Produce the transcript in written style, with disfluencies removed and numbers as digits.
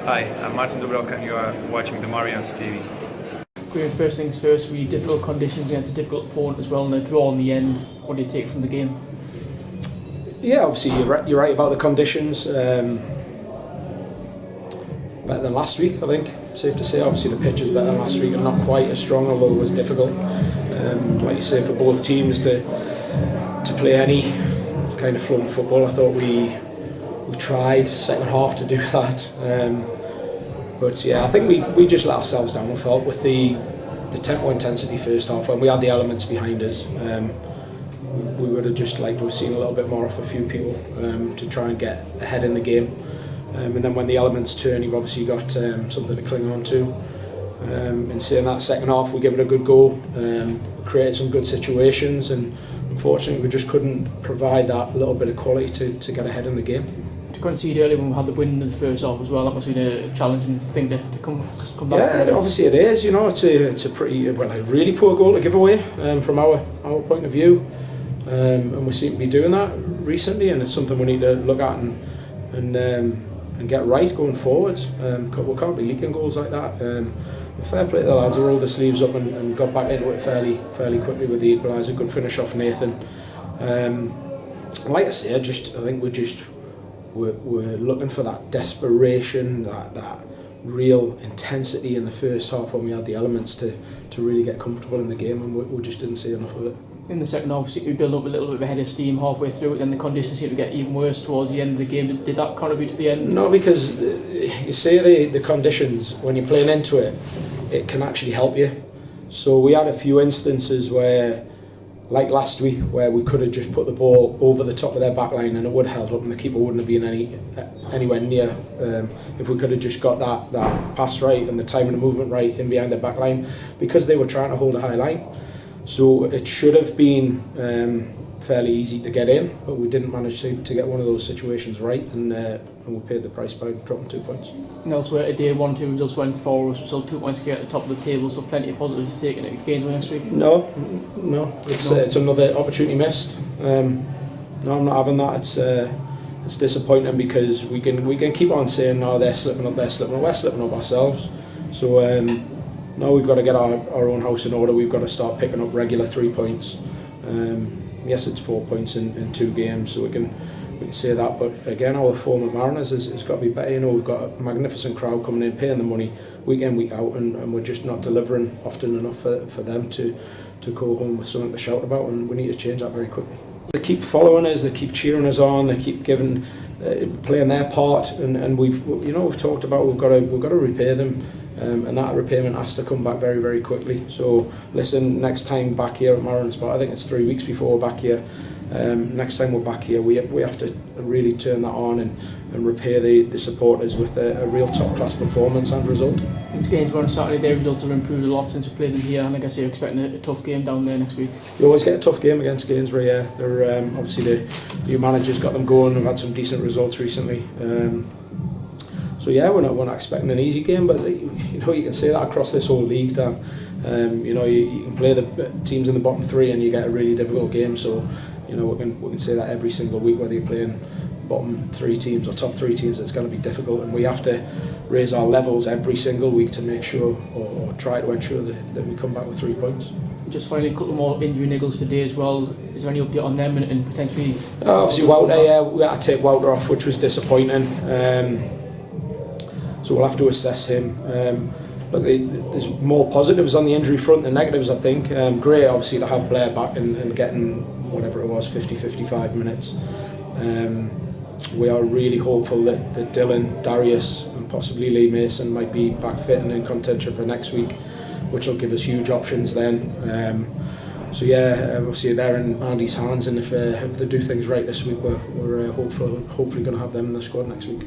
Hi, I'm Martin Dubrovka and you are watching the Marians TV. Graham, first things first, really difficult conditions against a difficult opponent as well, and a draw in the end. What do you take from the game? Yeah, obviously you're right about the conditions. Better than last week, I think. Safe to say. Obviously the pitch is better than last week and not quite as strong, although it was difficult. Like you say, for both teams to play any kind of flowing football. I thought we tried second half to do that. But yeah, I think we just let ourselves down. We felt with the tempo intensity first half, when we had the elements behind us, we would have just liked to have seen a little bit more off a few people to try and get ahead in the game. And then when the elements turn, you've obviously got something to cling on to. In saying that, second half we gave it a good go, created some good situations, and unfortunately we just couldn't provide that little bit of quality to get ahead in the game. To concede early when we had the win in the first half as well, that must have been a challenging thing to come back. Yeah, obviously it is. It's a pretty, a really poor goal to give away from our point of view, and we seem to be doing that recently, and it's something we need to look at and get right going forwards. We can't be leaking goals like that. Fair play to the lads who rolled their sleeves up and got back into it fairly quickly with the equaliser. Good finish off Nathan. Like I say, I think we're looking for that desperation, that real intensity in the first half when we had the elements to really get comfortable in the game, and we just didn't see enough of it. In the second half, we built up a little bit of a head of steam halfway through it, and the conditions seemed to get even worse towards the end of the game. Did that contribute to the end? No, because you say the conditions, when you're playing into it, it can actually help you. So we had a few instances where, like last week, where we could have just put the ball over the top of their back line and it would have held up and the keeper wouldn't have been anywhere near. If we could have just got that pass right and the time and the movement right in behind their back line, because they were trying to hold a high line. So it should have been fairly easy to get in, but we didn't manage to get one of those situations right, and we paid the price by dropping 2 points. And elsewhere today, 1-2 results went for us, still 2 points to get at the top of the table, so plenty of positives to take in it games next week. No, it's another opportunity missed. No, I'm not having that. It's disappointing because we can keep on saying, no, they're slipping up, we're slipping up ourselves. So no, we've got to get our own house in order. We've got to start picking up regular 3 points. Yes, it's 4 points in 2 games, so we can say that. But again, our form at Mariners has got to be better. We've got a magnificent crowd coming in, paying the money week in, week out, and we're just not delivering often enough for them to go home with something to shout about, and we need to change that very quickly. They keep following us, they keep cheering us on, they keep giving, playing their part, and we've talked about we've got to repay them. And that repayment has to come back very, very quickly. So listen, next time back here at Mariners, I think it's 3 weeks before we're back here. Next time we're back here, we have to really turn that on and repay the supporters with a real top class performance and result. It's games on Saturday, their results have improved a lot since we played them here, and I guess you're expecting a tough game down there next week. You always get a tough game against Gainsborough, yeah. They're obviously the new manager's got them going. We've had some decent results recently. So yeah, we're not expecting an easy game, but you can say that across this whole league, Dan. You can play the teams in the bottom 3 and you get a really difficult game. So we can say that every single week, whether you're playing bottom 3 teams or top 3 teams, it's going to be difficult, and we have to raise our levels every single week to make sure or try to ensure that we come back with 3 points. Just finally, a couple more injury niggles today as well. Is there any update on them and potentially? Obviously, Wouter, we had to take Wouter off, which was disappointing. So we'll have to assess him. Look, there's more positives on the injury front than negatives, I think. Great, obviously, to have Blair back and getting whatever it was, 50-55 minutes. We are really hopeful that Dylan, Darius and possibly Lee Mason might be back fit and in contention for next week, which will give us huge options then. So yeah, obviously they're in Andy's hands, and if they do things right this week, we're hopefully going to have them in the squad next week.